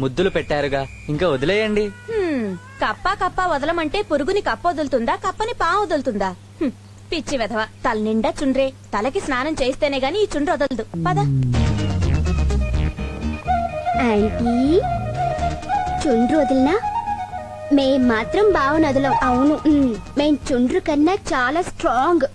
ముద్దులు పెట్టారుగా, ఇంకా వదిలేయండి. కప్ప వదలమంటే పురుగుని కప్ప వదులుతుందా, కప్పని పా వదులుతుందా? పిచ్చి వెధవ, తల నిండా చుండ్రే. తలకి స్నానం చేస్తేనే గాని ఈ చుండ్రు వదలదు. పద. ఆంటీ, చుండ్రు వదిలినా మేం మాత్రం బావనదులం. అవును, మేం చుండ్రు కన్నా చాలా స్ట్రాంగ్.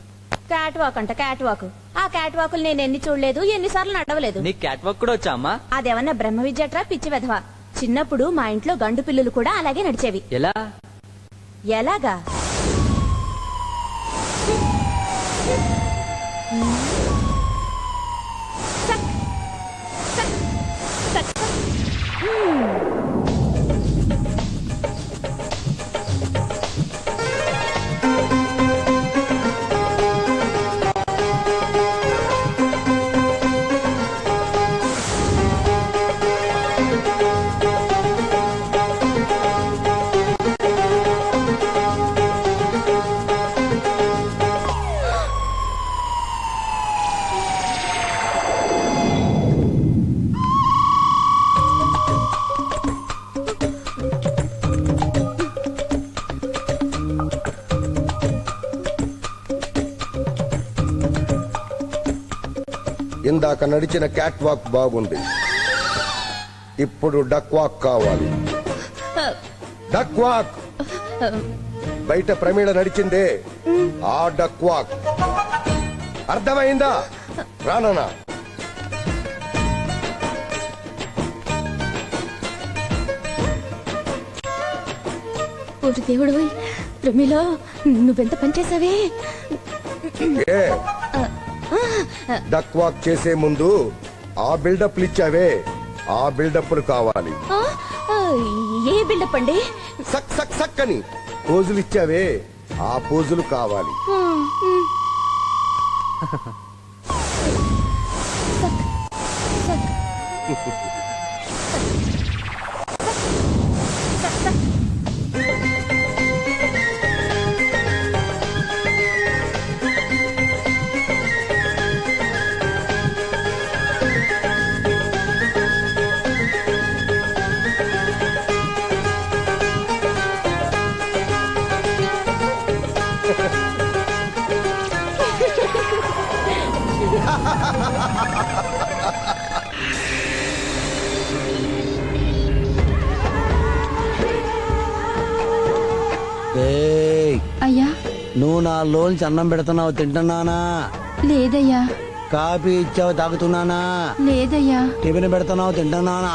క్యాట్ వాక్ అంట, క్యాట్ వాక్. ఆ క్యాట్ వాకులు నేను ఎన్ని చూడలేదు, ఎన్నిసార్లు నడవలేదు. నీకు క్యాట్ వాక్ కూడా వచ్చా అమ్మా? అదేమన్నా బ్రహ్మ విద్యట్రా పిచ్చి వెధవ. చిన్నప్పుడు మా ఇంట్లో గండు పిల్లులు కూడా అలాగే నడిచేవి. ఎలా? ఎలాగా? సక్, సక్, సక్, సక్. ఇందాక నడిచిన క్యాట్ వాక్ బాగుంది, ఇప్పుడు డక్ వాక్ కావాలి. Duck walk. బయట ప్రమీళ నడిచిందే ఆ డక్ వాక్. అర్థమైందా? రానా? దేవుడు, ప్రమిలో నువ్వెంత పనిచేసావే. డక్ వాక్ చేసే ముందు ఆ బిల్డప్లు ఇచ్చావే, ఆ బిల్డప్లు కావాలి. ఏ బిల్డప్ అండి? సక్ సక్ సక్ అని పోజులు ఇచ్చావే, ఆ పోజులు కావాలి. అయ్యా, నువ్వు నా లోంచి అన్నం పెడుతున్నావు, తింటున్నానా? లేదయ్యా. కాఫీ ఇచ్చావు, తాగుతున్నానా? లేదయ్యా. టిఫిన్ పెడుతున్నావు, తింటున్నానా?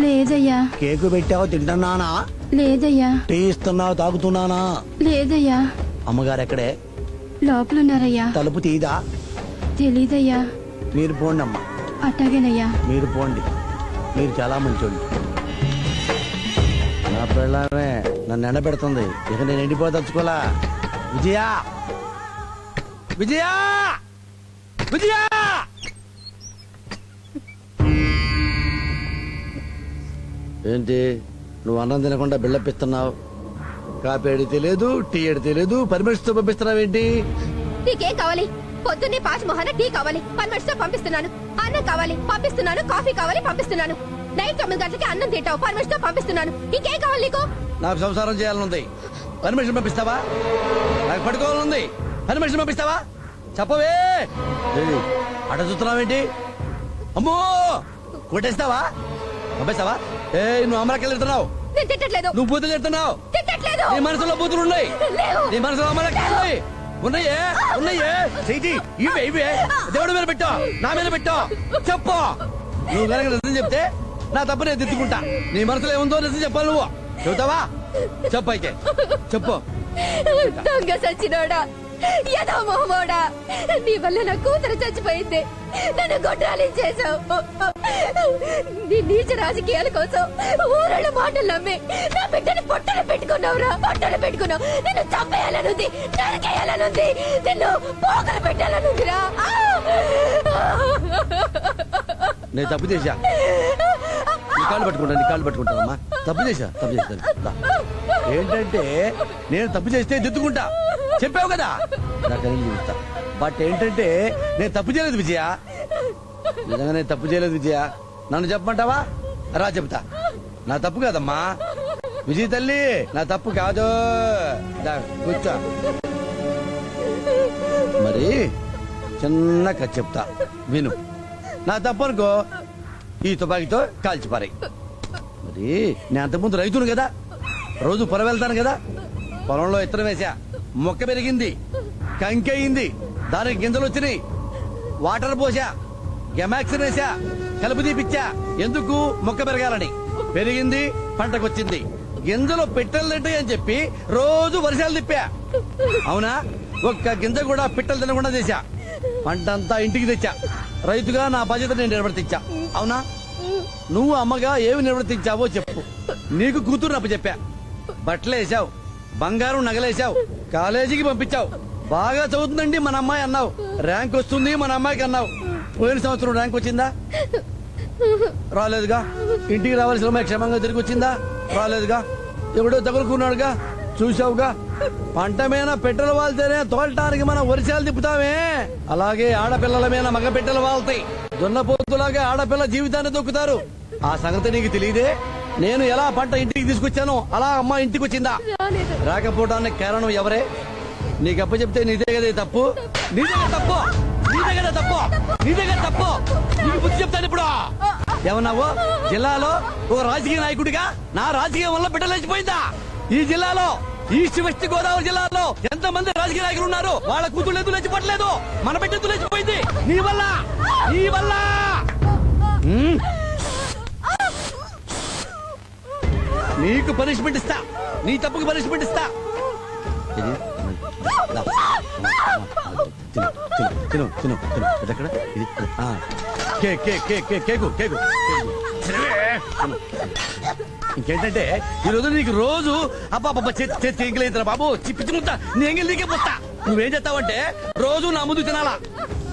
లేదయ్యా. కేకు పెట్టావు, తింటున్నానా? లేదయ్యా. టీ ఇస్తున్నావు, తాగుతున్నానా? లేదయ్యా. అమ్మగారు ఎక్కడే? లోపలున్నారయ్యా. తలుపు తీదా? తెలీదయ్యా. మీరు పోండి అమ్మా. అట్టాగేనయ్యా. మీరు పోండి, మీరు చాలా మంచోళ్ళు. నా పిల్లమే నన్ను ఎండబెడుతుంది, ఇక నేను ఎండిపోదలుచుకోలా. విజయా, విజయా, విజయా! ఏంటి నువ్వు అన్నం తినకుండా బిళ్ళపిస్తున్నావు? కాఫీ అడిగితే లేదు, టీ అడిగితే లేదు, పర్మిషన్తో పంపిస్తున్నావేంటి? నీకేం కావాలి? పొద్దున్నే పాచి మొహాన టీ కావాలి, పర్మిషన్తో పంపిస్తున్నాను. అన్నం కావాలి, పంపిస్తున్నాను. కాఫీ కావాలి, పంపిస్తున్నాను. నైట్ 9 గంటలకి అన్నం తింటావు, పర్మిషన్తో పంపిస్తున్నాను. ఇంకేం కావాలి నీకు? నాకు సంసారం చేయాలనుంది, పర్మిషన్ పంపిస్తావా? నాకు పడుకోవాలనుంది, పర్మిషన్ పంపిస్తావా? చెప్పవే. అట చూస్తున్నావేంటి? అమ్మో, కొట్టేస్తావా? పంపిస్తావా? ఏ నువ్వు అమరాకెళ్ళి వెళ్తున్నావు? నేను తిట్టట్లేదు. నువ్వు బూతులు తిడుతున్నావు. తిట్టట్లేదు. నీ మనసులో బూతులు ఉన్నాయి, నీ మనసులో అమరాకెళ్ళి ఉన్నాయే, ఉన్నాయే. చేయి ఇవే, ఇవే దేవుడి మీద పెట్టా, నా మీద పెట్టా. చెప్పు. నువ్వు కనుక నిజం చెప్తే నా తప్పు నేను దిద్దుకుంటా. నీ మనసులో ఏముందో నిజం చెప్పాలి. నువ్వు చెబుతావా? చెప్పు అయితే, చెప్పు. దొంగ సచ్చినోడా, యదో మొహమోడా, నీ వల్ల నా కూతురు చచ్చిపోయింది. నన్ను గొడ్రాలించేశావు. నీ నీచ రాజకీయాల కోసం ఊరళ్ళ మాటలు నమ్మి నా బిడ్డని పొట్టలు పెట్టుకున్నావురా, పొట్టలు పెట్టుకున్నావు. నిన్ను చంపేయాలనుంది, నరికేయాలనుంది, నిన్ను పోగలు పెట్టాలనుందిరా. నేను తప్పు చేశా, నీ కాళ్ళు పట్టుకుంటానమ్మా. తప్పు చేశా. ఏంటంటే నేను తప్పు చేస్తే దిద్దుకుంటా, చెప్పావు కదా, నాకు చూపిస్తా. బట్ ఏంటంటే నేను తప్పు చేయలేదు విజయ, నిజంగా నేను తప్పు చేయలేదు విజయ. నన్ను చెప్పమంటావా? రా చెప్తా. నా తప్పు కాదమ్మా విజయ తల్లి, నా తప్పు కాదు. దా, కూర్చో. మరి చిన్న కథ చెప్తా విను. నా తప్పు అనుకో ఈ తుపాకీతో కాల్చిపారాయి. మరి నేను అంతకుముందు రైతును కదా, రోజు పొలం వెళ్తాను కదా. పొలంలో ఇత్తనం వేసా, మొక్క పెరిగింది, కంకి అయింది, దానికి గింజలు వచ్చినాయి. వాటర్ పోసా, గెమాక్సిన్ వేసా, కలుపు తీపిచ్చా. ఎందుకు? మొక్క పెరగాలని. పెరిగింది, పంటకొచ్చింది. గింజలు పిట్టలు తింటాయి అని చెప్పి రోజు వర్షాలు తిప్పా. అవునా? ఒక్క గింజ కూడా పిట్టలు తినకుండా చేశా. పంటంతా ఇంటికి తెచ్చా. రైతుగా నా బాధ్యత నేను నిర్వర్తించా. అవునా? నువ్వు అమ్మగా ఏమి నిర్వర్తించావో చెప్పు. నీకు కూతురు అప్పు చెప్పా. బట్టలు వేసావు, బంగారం నగలేసావు, కాలేజీకి పంపించావు. బాగా చదువుతుందండి మన అమ్మాయి అన్నావు. ర్యాంక్ వస్తుంది మన అమ్మాయికి అన్నావు. పోయిన సంవత్సరం ర్యాంక్ వచ్చిందా? రాలేదుగా. ఇంటికి రావాల్సిన అమ్మాయి క్షేమంగా తిరిగి వచ్చిందా? రాలేదుగా. ఎవడో తగులుకున్నాడుగా, చూసావుగా. పంట మీద పెట్టెలు వాళ్తేనే తోలటానికి మనం వర్షాలు తిప్పుతామే, అలాగే ఆడపిల్లల మీద మగ పెట్టెలు వాళ్తాయి. దున్నపోతులాగా ఆడపిల్ల జీవితాన్ని దొక్కుతారు. ఆ సంగతి నీకు తెలియదే? నేను ఎలా పంట ఇంటికి తీసుకొచ్చానో అలా అమ్మ ఇంటికి వచ్చిందా? రాకపోవడానికి కారణం ఎవరే? నీకు అప్ప చెప్తే నీదే కదా తప్పు. నీదే కదా తప్పు. నీదే కదా తప్పు. నీదే కదా తప్పు. నీకు బుద్ధి చెప్తాను ఇప్పుడు. ఏమన్నావు? జిల్లాలో ఒక రాజకీయ నాయకుడిగా నా రాజకీయం వల్ల బిడ్డలేచిపోయిందా? ఈ జిల్లాలో, ఈస్ట్ వెస్ట్ గోదావరి జిల్లాలో ఎంత మంది రాజకీయ నాయకులు ఉన్నారు? వాళ్ళ కూతుళ్ళు ఎందుకు లేచిపోవట్లేదు? మన బిడ్డ ఎందుకు లేచిపోయింది? నీ వల్ల, నీ వల్ల. నీకు పనిష్మెంట్ ఇస్తా, నీ తప్పుకు పనిష్మెంట్ ఇస్తా. తిను తిను తిను తిను. ఎక్కడ ఇది? Cake cake. ఇంకేంటంటే ఈరోజు నీకు రోజు అబ్బాబ్బా చేతి ఎంగిలేదురా బాబు, పిచ్చిముంతా నీ ఎంగిల్ నీకే పోతా. నువ్వేం చేస్తావంటే రోజు నా ముందు తినాలా.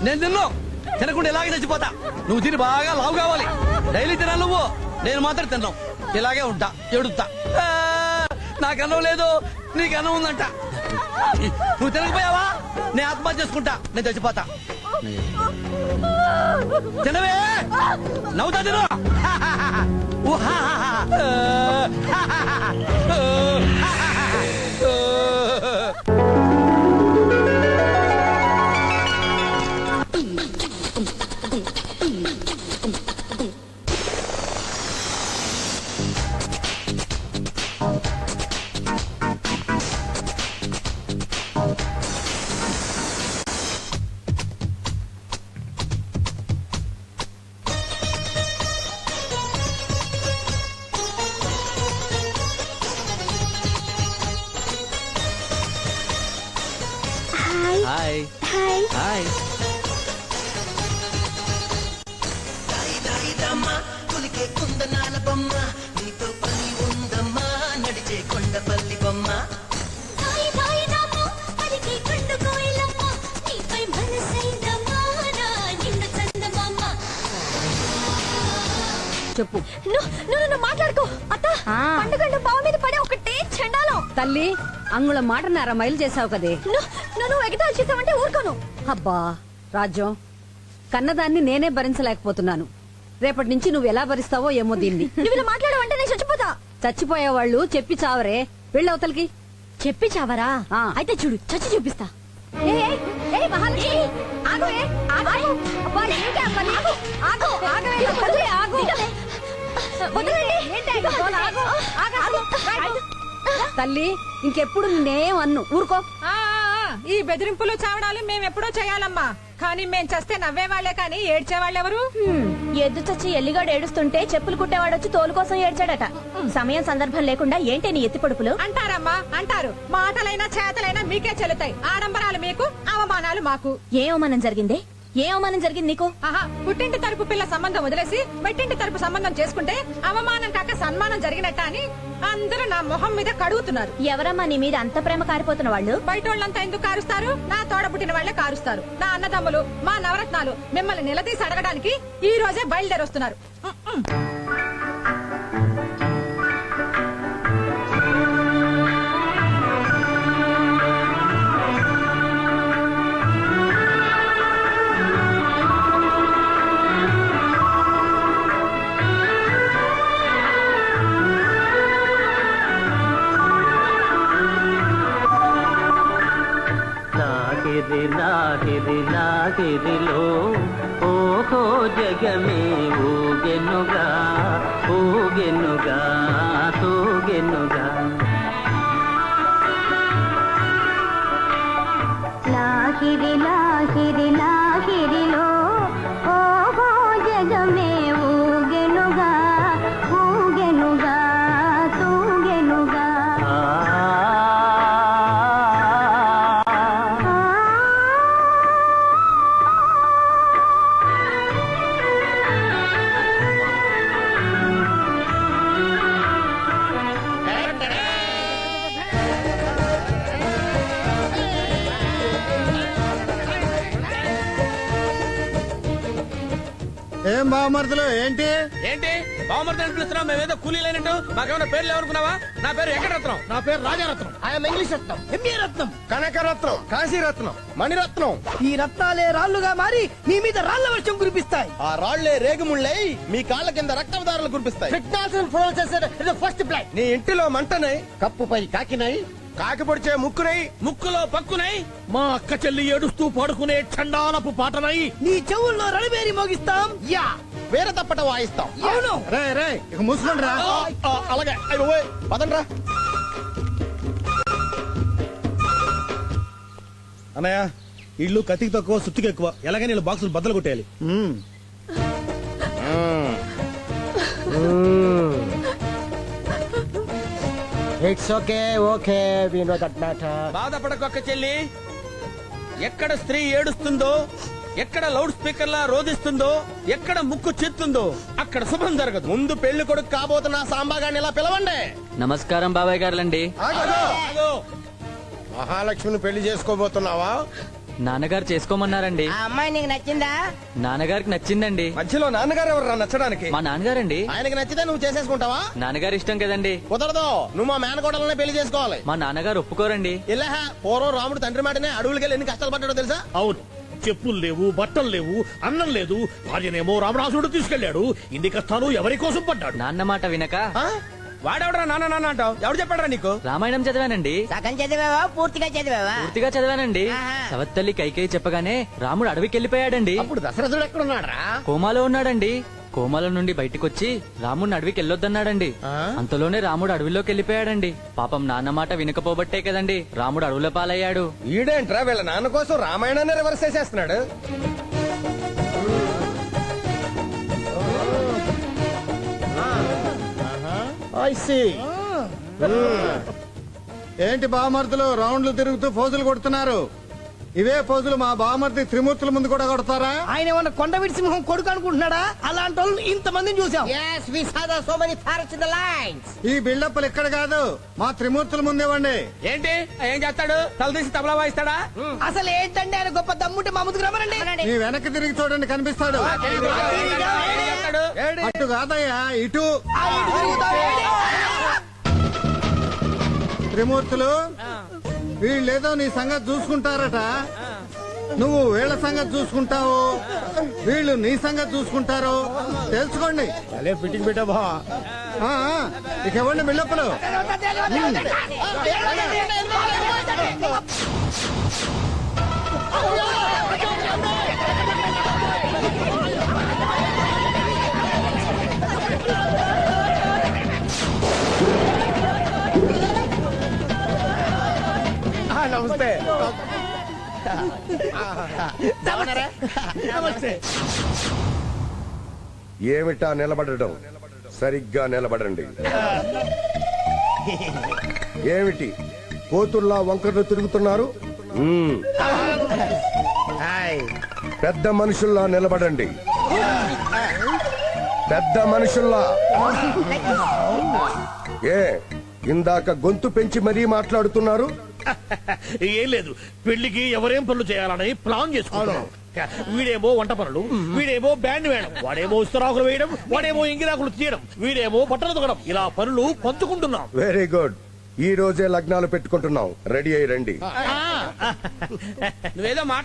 నేను తిన్ను, తినకుండా ఇలాగే చచ్చిపోతా. నువ్వు తిని బాగా లావు కావాలి. డైలీ తినాలి నువ్వు, నేను మాత్రం తిన్నావు. ఇలాగే ఉంటా, ఎడుతా. నాకు అన్నం లేదు, నీకు అన్నం ఉందంట. నువ్వు తినకపోయావా నేను ఆత్మహత్య చేసుకుంటా, నేను చచ్చిపోతా. తినవే, నవ్వుతా తిను. Hi hi. చెప్పు. నువ్వు మాట్లాడుకో అత్త. పండుగండు బావ మీద పడే ఒకటే చండాలం. తల్లి, అంగుళం మాటన్నారా మైలు చేసావు కదే. నువ్వు ఎగతాలు చేసావంటే ఊరుకోను. అబ్బా రాజ్యం, కన్నదాన్ని నేనే భరించలేకపోతున్నాను. రేపటి నుంచి నువ్వు ఎలా భరిస్తావో ఏమో దీన్ని. నువ్వు ఇలా మాట్లాడవంటే నేను చచ్చిపోతా. చచ్చిపోయే వాళ్ళు చెప్పి చావరే. వెళ్ళవతలకి. చెప్పి చావరా? అయితే చూడు, చచ్చి చూపిస్తా. తల్లి, ఇంకెప్పుడు నేనేం అన్ను, ఊరుకో. ఈ బెదిరింపులు చావడాలు మేమెప్పుడో చేయాలమ్మా. కానీ మేం చస్తే నవ్వేవాళ్లే కానీ ఏడ్చేవాళ్ళెవరు? ఎద్దు చచ్చి ఎల్లిగాడు ఏడుస్తుంటే చెప్పులు కుట్టేవాడొచ్చి తోలు కోసం ఏడ్చాడట. సమయం సందర్భం లేకుండా ఏంటి నీ ఎత్తి పొడుపులు? అంటారమ్మా అంటారు. మాటలైనా చేతలైనా మీకే చెల్లుతాయి. ఆడంబరాలు మీకు, అవమానాలు మాకు. ఏ అవమానం జరిగింది? ఏ అవమానం జరిగింది నీకు? ఆహా, పుట్టింటి తరపు పిల్ల సంబంధం వదిలేసి మెట్టింటి తరపు సంబంధం చేసుకుంటే అవమానం కాక సన్మానం జరిగినట్ట అని అందరూ నా మొహం మీద కడుగుతున్నారు. ఎవరమ్మా నీ మీద అంత ప్రేమ కారిపోతున్న వాళ్ళు? బయట వాళ్ళంతా ఎందుకు కారుస్తారు? నా తోడ పుట్టిన వాళ్లే కారుస్తారు. నా అన్నదమ్ములు, మా నవరత్నాలు మిమ్మల్ని నిలదీసి అడగడానికి ఈ రోజే బయలుదేరొస్తున్నారు. లాహిరి లాహిరిలో ఓహో జగమే ఊగెనుగా ఊగెనుగా తూగెనుగా లాహిరి లాహిరి లాహిరిలో ఓహో జగమే ఊగెనుగా ఊగెనుగా తూగెనుగా ఏం బావమరుదులు ఏంటి ఏంటి బావమర్ది పిలుస్తున్నావు? మేమేదో కూలీ లేనట్టు మాకేమైనా పేర్లు ఎవరుకున్నావా? నా పేరు వెంకటరత్నం. నా పేరు Rajaratnam. I'm English Ratnam. MA Ratnam. Kanakaratnam, Kashiratnam, Maniratnam. ఈ రత్నాలే రాళ్లుగా మారి మీ మీద రాళ్ల వర్షం కురిపిస్తాయి. ఆ రాళ్లే రేగుముళ్ళై మీ కాళ్ళ కింద రక్తవదారులు కురిపిస్తాయి. First plan. నీ ఇంటిలో మంటనై, కప్పుపై కాకినాయి, కాకి పొడిచే ముక్కునై, ముక్కులో పక్కునై, మా అక్క చెల్లి ఏడుస్తూ పాడుకునే చండాలపు పాటనై నీ చెవుల్లో రణబేరి మోగిస్తాం. యా వేరే తప్పట వాయిస్తాం. అవును. రే రే ఇక మూసుకోండి రా. అలాగే పదండ్రా. అన్నయ్య ఇల్లు కత్తికి తక్కువ సుత్తికి ఎక్కువ. ఎలాగైనా వీళ్ళు బాక్సులు బద్దలు కొట్టేయాలి. It's okay okay we know that matter. బాధపడకొక్క చెల్లి. ఎక్కడ స్త్రీ ఏడుస్తుందో, ఎక్కడ లౌడ్ స్పీకర్ లా రోధిస్తుందో, ఎక్కడ ముక్కు చిత్తుందో అక్కడ శుభం జరగదు. ముందు పెళ్లి కొడుకు కాబోతున్న సాంబాగాన్ని ఇలా పిలవండి. నమస్కారం బాబాయ్ గారులండి. ఆగు. మహాలక్ష్మిని పెళ్లి చేసుకోబోతున్నావా? నాన్నగారు చేసుకోమన్నారండి. ఆ అమ్మాయి నీకు నచ్చిందా? నాన్నగారికి నచ్చిందండి. మధ్యలో నాన్నగారు ఎవరు నచ్చడానికి? మా నాన్నగారండి. ఆయనకి నచ్చితే నువ్వు చేసేసుకుంటావా? నాన్నగారు ఇష్టం కదండి. కుదరదు. నువ్వు మా మేనకోడలనే పెళ్లి చేసుకోవాలి. మా నాన్నగారు ఒప్పుకోరండి. ఇలా పూర్వం రాముడు తండ్రి మాటనే అడవులకెళ్ళి ఎన్ని కష్టాలు పడ్డాడో తెలుసా? అవును, చెప్పులు లేవు, బట్టలు లేవు, అన్నం లేదు. భార్యనేమో రామరాజుడు తీసుకెళ్లాడు. ఇన్ని కష్టాలు ఎవరి కోసం పడ్డాడు? నాన్న మాట వినక ఆ? వాడెవడరా నాన్న నాన్న అంటావు? ఎవడు చెప్పాడరా నీకు? రామాయణం చదివానండి. సగం చదివావా పూర్తిగా చదివావా? పూర్తిగా చదివానండి. ఆహా. సవత్తల్లి కైకేయి చెప్పగానే రాముడు అడవికి వెళ్ళిపోయాడండి. అప్పుడు దశరథుడు ఎక్కడున్నాడా? కోమాలో ఉన్నాడండి. కోమాలో నుండి బయటికొచ్చి రాముడిని అడవికి వెళ్ళొద్దన్నాడండి. అంతలోనే రాముడు అడవిలోకి వెళ్ళిపోయాడండి. పాపం నాన్న మాట వినకపోబట్టే కదండి రాముడు అడవుల పాలయ్యాడు. ఈడేంట్రా వీళ్ళ నాన్న కోసం రామాయణాన్ని రివర్స్ చేసేస్తున్నాడు. ఏంటి బావమర్దులు రౌండ్లు తిరుగుతూ ఫోజులు కొడుతున్నారు? ఇవే ఫోజులు మా బావమర్ది త్రిమూర్తుల ముందు కూడా కొడతారా? ఆయన ఏమన్నా కొండవీటి సింహం కొడుకు అనుకుంటున్నాడా? అలాంటి వాళ్ళు ఇంతమందిని చూసాం. Yes, we saw the so many parrots in the lines. ఈ బిల్డప్లు ఇక్కడ కాదు, మా త్రిమూర్తుల ముందేవండి. ఏంటి ఏం చేస్తాడు? తలదీసి తబలా వాయిస్తాడా? అసలు ఏంటంటే ఆయన గొప్ప దమ్ముంటే మా ముందుకు రమ్మనండి. మీ వెనక్కి తిరిగి చూడండి, కనిపిస్తాడు. ఏం చేస్తాడు? అటు కాదయ్యా, ఇటు. త్రిమూర్తులు వీళ్ళేదో నీ సంగతి చూసుకుంటారట. నువ్వు వీళ్ళ సంగతి చూసుకుంటావు, వీళ్ళు నీ సంగతి చూసుకుంటారు. తెలుసుకోండి. ఫిట్టింగ్ పెట్టా బా. ఇక ఇవ్వండి బిల్డప్పులు. నమస్తే. నమస్తే. ఏమిటా నిలబడడం? సరిగ్గా నిలబడండి. ఏమిటి కోతుల్లా వంకర్లు తిరుగుతున్నారు? పెద్ద మనుషుల్లా నిలబడండి. పెద్ద మనుషుల్లా. ఏ ఇందాక గొంతు పెంచి మరీ మాట్లాడుతున్నారు? ఏం లేదు, పెళ్లికి ఎవరేం పనులు చేయాలని ప్లాన్ చేసుకున్నాం. వీడేమో వంట పనులు, వీడేమో బ్యాండ్ వేయడం, వాడేమో ఇస్తరాకులు వేయడం, వాడేమో ఇంగిరాకులు తీయడం, వీడేమో బట్టలు తొగడం. ఇలా పనులు పంచుకుంటున్నాం. Very good. ఈ రోజే లగ్నాలు పెట్టుకుంటున్నాం. రెడీ అయ్యి రండి. నువ్వేదో మాట